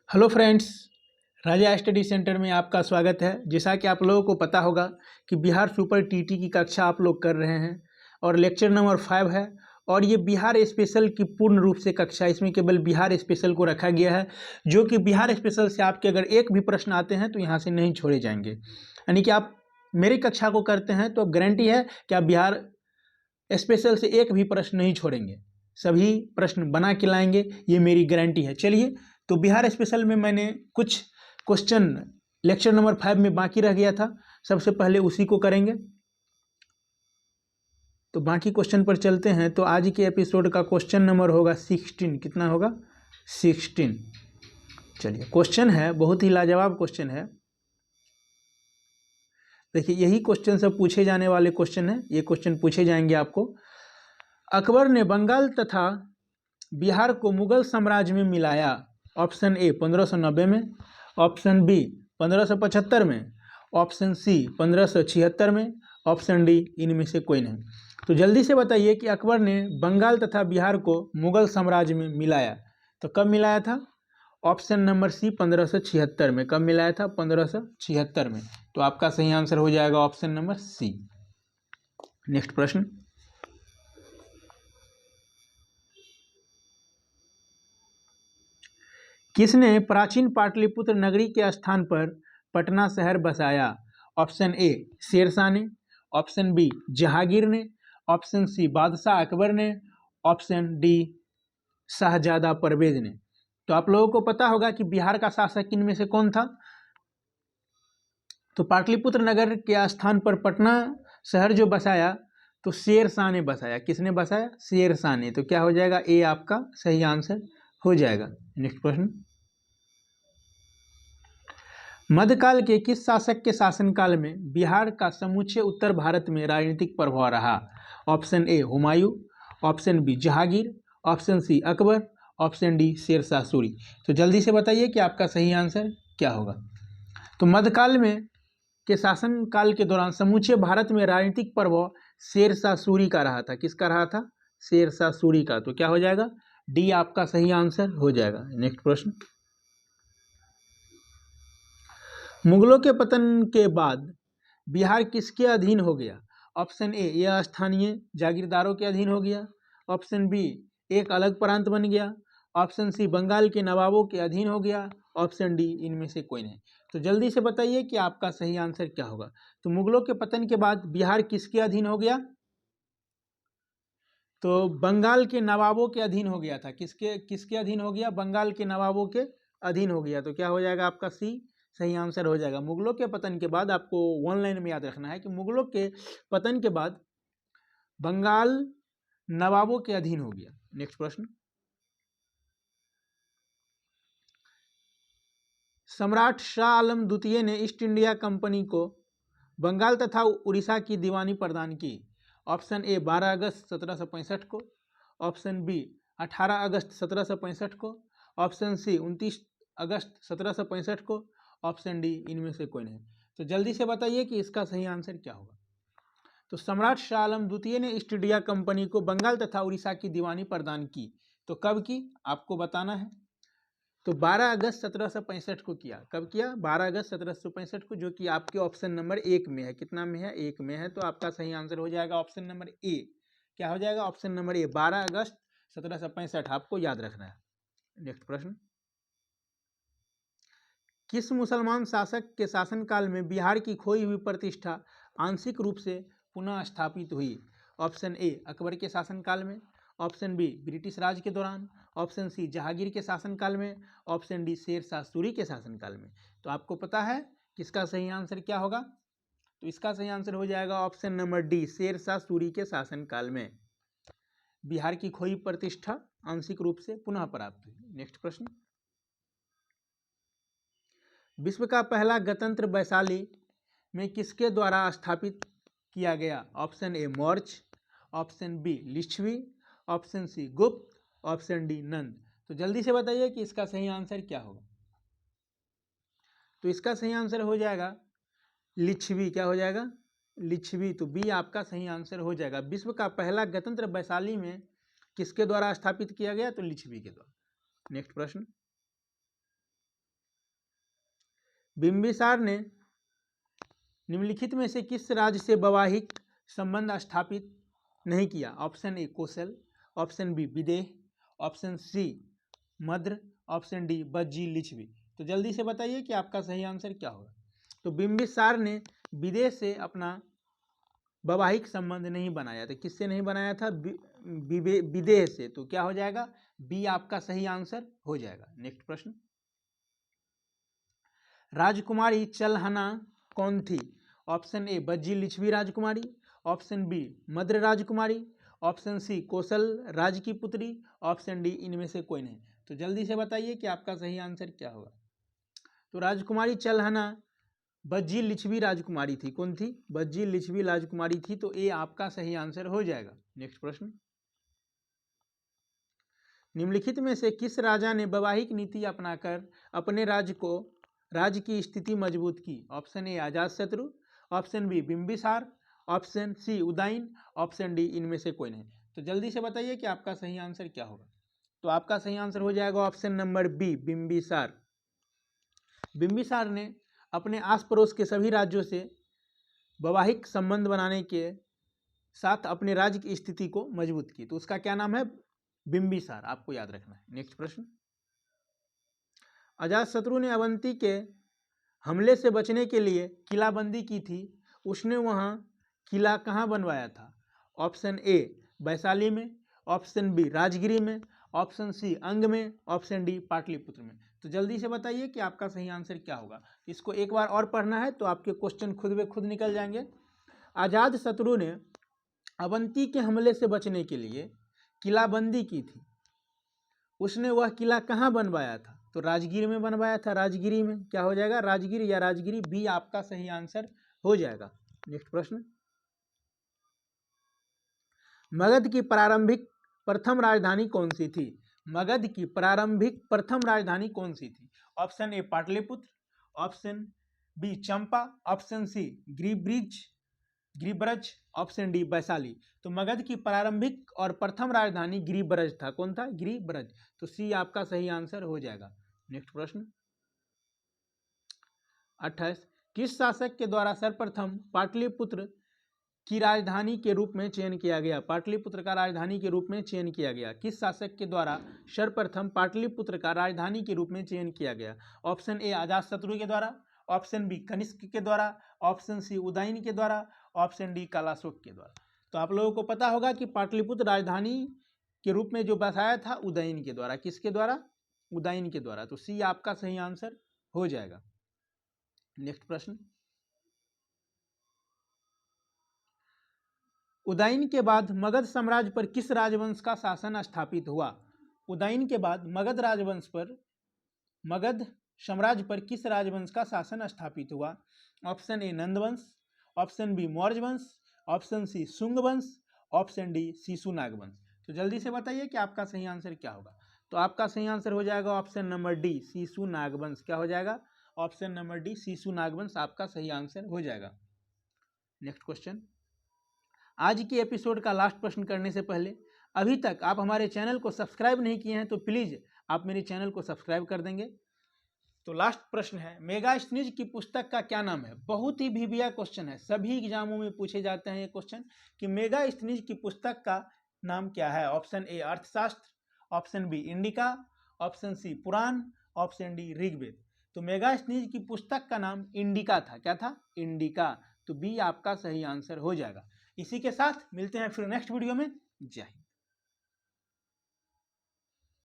Hello friends, राजा study centre में आपका स्वागत है। जैसा कि आप लोगों को पता होगा कि बिहार सुपर टीटी की कक्षा आप लोग कर रहे हैं और लेक्चर नंबर 5 है और ये बिहार स्पेशल की पूर्ण रूप से कक्षा, इसमें केवल बिहार स्पेशल को रखा गया है, जो कि बिहार स्पेशल से आपके अगर एक भी प्रश्न आते हैं तो यहाँ से नहीं छोड़े जाएंगे। यानी कि आप मेरी कक्षा को करते हैं तो गारंटी है कि आप बिहार स्पेशल से एक भी प्रश्न नहीं छोड़ेंगे, सभी प्रश्न बना के लाएंगे, ये मेरी गारंटी है। चलिए, तो बिहार स्पेशल में मैंने कुछ क्वेश्चन लेक्चर नंबर 5 में बाकी रह गया था, सबसे पहले उसी को करेंगे। तो बाकी क्वेश्चन पर चलते हैं। तो आज के एपिसोड का क्वेश्चन नंबर होगा 16। कितना होगा? 16। चलिए, क्वेश्चन है, बहुत ही लाजवाब क्वेश्चन है। देखिए, यही क्वेश्चन सब पूछे जाने वाले क्वेश्चन है, ये क्वेश्चन पूछे जाएंगे आपको। अकबर ने बंगाल तथा बिहार को मुगल साम्राज्य में मिलाया। ऑप्शन ए 1590 में, ऑप्शन बी 1575 में, ऑप्शन सी 1576 में, ऑप्शन डी इनमें से कोई नहीं। तो जल्दी से बताइए कि अकबर ने बंगाल तथा बिहार को मुगल साम्राज्य में मिलाया तो कब मिलाया था? ऑप्शन नंबर सी 1576 में। कब मिलाया था? 1576 में। तो आपका सही आंसर हो जाएगा ऑप्शन नंबर सी। नेक्स्ट प्रश्न, किसने प्राचीन पाटलिपुत्र नगरी के स्थान पर पटना शहर बसाया? ऑप्शन ए शेरशाह ने, ऑप्शन बी जहांगीर ने, ऑप्शन सी बादशाह अकबर ने, ऑप्शन डी शाहजादा परवेज ने। तो आप लोगों को पता होगा कि बिहार का शासक इनमें से कौन था। तो पाटलिपुत्र नगर के स्थान पर पटना शहर जो बसाया तो शेरशाह ने बसाया। किसने बसाया? शेरशाह ने। तो क्या हो जाएगा? ए आपका सही आंसर हो जाएगा। नेक्स्ट प्रश्न, मध्यकाल के किस शासक के शासनकाल में बिहार का समूचे उत्तर भारत में राजनीतिक प्रभाव रहा? Option A Humayun, option B Jahangir, option C Akbar, option D Sher Shah Suri. तो जल्दी से बताइए कि आपका सही आंसर क्या होगा। तो मध्यकाल में के शासनकाल के दौरान समूचे भारत में राजनीतिक प्रभाव शेरशाह सूरी का रहा था। किसका रहा था? शेरशाह सूरी का। तो क्या हो जाएगा? डी आपका सही आंसर हो जाएगा। नेक्स्ट प्रश्न, मुगलों के पतन के बाद बिहार किसके अधीन हो गया? ऑप्शन ए यह स्थानीय जागीरदारों के अधीन हो गया, ऑप्शन बी एक अलग प्रांत बन गया, ऑप्शन सी बंगाल के नवाबों के अधीन हो गया, ऑप्शन डी इनमें से कोई नहीं। तो जल्दी से बताइए कि आपका सही आंसर क्या होगा। तो मुगलों के पतन के बाद बिहार किसके अधीन हो गया? तो बंगाल के नवाबों के अधीन हो गया था। किसके किसके अधीन हो गया? बंगाल के नवाबों के अधीन हो गया। तो क्या हो जाएगा आपका? सी सही आंसर हो जाएगा। मुगलों के पतन के बाद आपको वन लाइन में याद रखना है कि मुगलों के पतन के बाद बंगाल नवाबों के अधीन हो गया। नेक्स्ट प्रश्न, सम्राट शाह आलम द्वितीय ने ईस्ट इंडिया कंपनी को बंगाल तथा उड़ीसा की दीवानी प्रदान की। ऑप्शन ए 12 अगस्त 1765 को, ऑप्शन बी 18 अगस्त 1765 को, ऑप्शन सी 29 अगस्त 1765 को, ऑप्शन डी इनमें से कोई नहीं। तो जल्दी से बताइए कि इसका सही आंसर क्या होगा। तो सम्राट शाह आलम द्वितीय ने ईस्ट इंडिया कंपनी को बंगाल तथा उड़ीसा की दीवानी प्रदान की। तो कब की आपको बताना है। तो 12 अगस्त 1765 को किया। कब किया? 12 अगस्त 1765 को, जो कि आपके ऑप्शन नंबर 1 में है। कितना में है? 1 में है। तो आपका सही आंसर हो जाएगा ऑप्शन नंबर ए। क्या हो जाएगा? ऑप्शन नंबर ए 12 अगस्त 1765 आपको याद रखना है। नेक्स्ट प्रश्न, किस मुसलमान शासक के शासनकाल में बिहार की खोई हुई प्रतिष्ठा आंशिक रूप से पुनः स्थापित हुई? ऑप्शन ए अकबर के शासनकाल में, ऑप्शन बी ब्रिटिश राज के दौरान, ऑप्शन सी जहांगीर के शासनकाल में, ऑप्शन डी शेरशाह सूरी के शासनकाल में। तो आपको पता है किसका सही आंसर क्या होगा। तो इसका सही आंसर हो जाएगा option number D, Sher Shah Suri के शासनकाल में बिहार की खोई प्रतिष्ठा आंशिक रूप से पुनः प्राप्त हुई। नेक्स्ट प्रश्न, विश्व का पहला गणतंत्र वैशाली में किसके द्वारा स्थापित किया गया? Option A Maurya, option B Licchavi, option C Gupta, option D नंद। तो जल्दी से बताइए कि इसका सही आंसर क्या होगा। तो इसका सही आंसर हो जाएगा लिच्छवी। क्या हो जाएगा? लिच्छवी। तो बी आपका सही आंसर हो जाएगा। विश्व का पहला गणतंत्र वैशाली में किसके द्वारा स्थापित किया गया? तो लिच्छवी के द्वारा। नेक्स्ट प्रश्न, बिंबिसार ने निम्नलिखित में से किस राज्य से वैवाहिक संबंध स्थापित नहीं किया? Option A Kosal, option B Videha, option C Madra, option D Bajji Licchavi. तो जल्दी से बताइए कि आपका सही आंसर क्या होगा। तो बिंबिसार ने विदेह से अपना वैवाहिक संबंध नहीं बनाया था। किससे नहीं बनाया था? विदेह से। तो क्या हो जाएगा? बी आपका सही आंसर हो जाएगा। नेक्स्ट प्रश्न, राजकुमारी चलहना कौन थी? ऑप्शन ए बज्जी लिच्छवी राजकुमारी, ऑप्शन बी मद्र राजकुमारी, ऑप्शन सी कौशल राज की पुत्री, ऑप्शन डी इनमें से कोई नहीं। तो जल्दी से बताइए कि आपका सही आंसर क्या होगा। तो राजकुमारी चलहना बज्जी लिच्छवी राजकुमारी थी। कौन थी? बज्जी लिच्छवी राजकुमारी थी। तो ए आपका सही आंसर हो जाएगा। नेक्स्ट प्रश्न, निम्नलिखित में से किस राजा ने वैवाहिक नीति अपनाकर अपने राज्य की स्थिति मजबूत की? Option A Ajatashatru, option B Bimbisara, option C Udayan, option D इनमें से कोई नहीं। तो जल्दी से बताइए कि आपका सही आंसर क्या होगा। तो आपका सही आंसर हो जाएगा option number B Bimbisara. Bimbisara ने अपने आस पड़ोस के सभी राज्यों से वैवाहिक संबंध बनाने के साथ अपने राज्य की स्थिति को मजबूत की। तो उसका क्या नाम है? बिंबिसार, आपको याद रखना है। नेक्स्ट प्रश्न, अजातशत्रु ने अवंती के हमले से बचने के लिए किलाबंदी की थी। उसने वहां किला कहाँ बनवाया था? ऑप्शन ए वैशाली में, ऑप्शन बी राजगिरी में, ऑप्शन सी अंग में, ऑप्शन डी पाटलिपुत्र में। तो जल्दी से बताइए कि आपका सही आंसर क्या होगा। इसको एक बार और पढ़ना है तो आपके क्वेश्चन खुद ब खुद निकल जाएंगे। अजातशत्रु ने अवंती के हमले से बचने के लिए किलाबंदी की थी। उसने वह किला कहाँ बनवाया था? तो राजगिरी में बनवाया था। राजगिरी में। क्या हो जाएगा? राजगिरी या राजगिरी। बी आपका सही आंसर हो जाएगा। नेक्स्ट प्रश्न, मगध की प्रारंभिक प्रथम राजधानी कौन सी थी? मगध की प्रारंभिक प्रथम राजधानी कौन सी थी? Option A Pataliputra, option B Champa, option C गिरिब्रज, ऑप्शन डी वैशाली। तो मगध की प्रारंभिक और प्रथम राजधानी गिरिब्रज था। कौन था? गिरिब्रज। तो सी आपका सही आंसर हो जाएगा। नेक्स्ट प्रश्न, 28, किस शासक के द्वारा सर्वप्रथम पाटलिपुत्र की राजधानी के रूप में चयन किया गया? पाटलिपुत्र का राजधानी के रूप में चयन किया गया। किस शासक के द्वारा सर्वप्रथम पाटलिपुत्र का राजधानी के रूप में चयन किया गया? ऑप्शन ए अजातशत्रु के द्वारा, ऑप्शन बी कनिष्क के द्वारा, ऑप्शन सी उदयन के द्वारा, ऑप्शन डी कालाशोक के द्वारा। तो आप लोगों को पता होगा कि पाटलिपुत्र राजधानी के रूप में जो बसाया था उदयन के द्वारा। किसके द्वारा? उदयन के द्वारा। तो सी आपका सही आंसर हो जाएगा। नेक्स्ट प्रश्न, उदयन के बाद मगध साम्राज्य पर किस राजवंश का शासन स्थापित हुआ? उदयन के बाद मगध साम्राज्य पर किस राजवंश का शासन स्थापित हुआ? ऑप्शन ए नंदवंश, ऑप्शन बी मौर्य वंश, ऑप्शन सी शुंग वंश, ऑप्शन डी शिशुनाग वंश। तो जल्दी से बताइए कि आपका सही आंसर क्या होगा। तो आपका सही आंसर हो जाएगा ऑप्शन नंबर डी शिशुनाग वंश। क्या हो जाएगा? ऑप्शन नंबर डी शिशुनाग वंश आपका सही आंसर हो जाएगा। नेक्स्ट क्वेश्चन, आज की एपिसोड का लास्ट प्रश्न करने से पहले अभी तक आप हमारे चैनल को सब्सक्राइब नहीं किए हैं तो प्लीज़ आप मेरे चैनल को सब्सक्राइब कर देंगे। तो लास्ट प्रश्न है, मेगास्थनीज की पुस्तक का क्या नाम है? बहुत ही भिविया क्वेश्चन है, सभी एग्जामों में पूछे जाते हैं ये क्वेश्चन कि मेगास्थनीज की पुस्तक का नाम क्या है। Option A Arthashastra, option B Indica, option C Purana, option D Rigveda. तो मेगास्थनीज की पुस्तक का नाम इंडिका था। क्या था? इंडिका। तो बी आपका सही आंसर हो जाएगा। इसी के साथ मिलते हैं फिर नेक्स्ट वीडियो में। जय हिंद।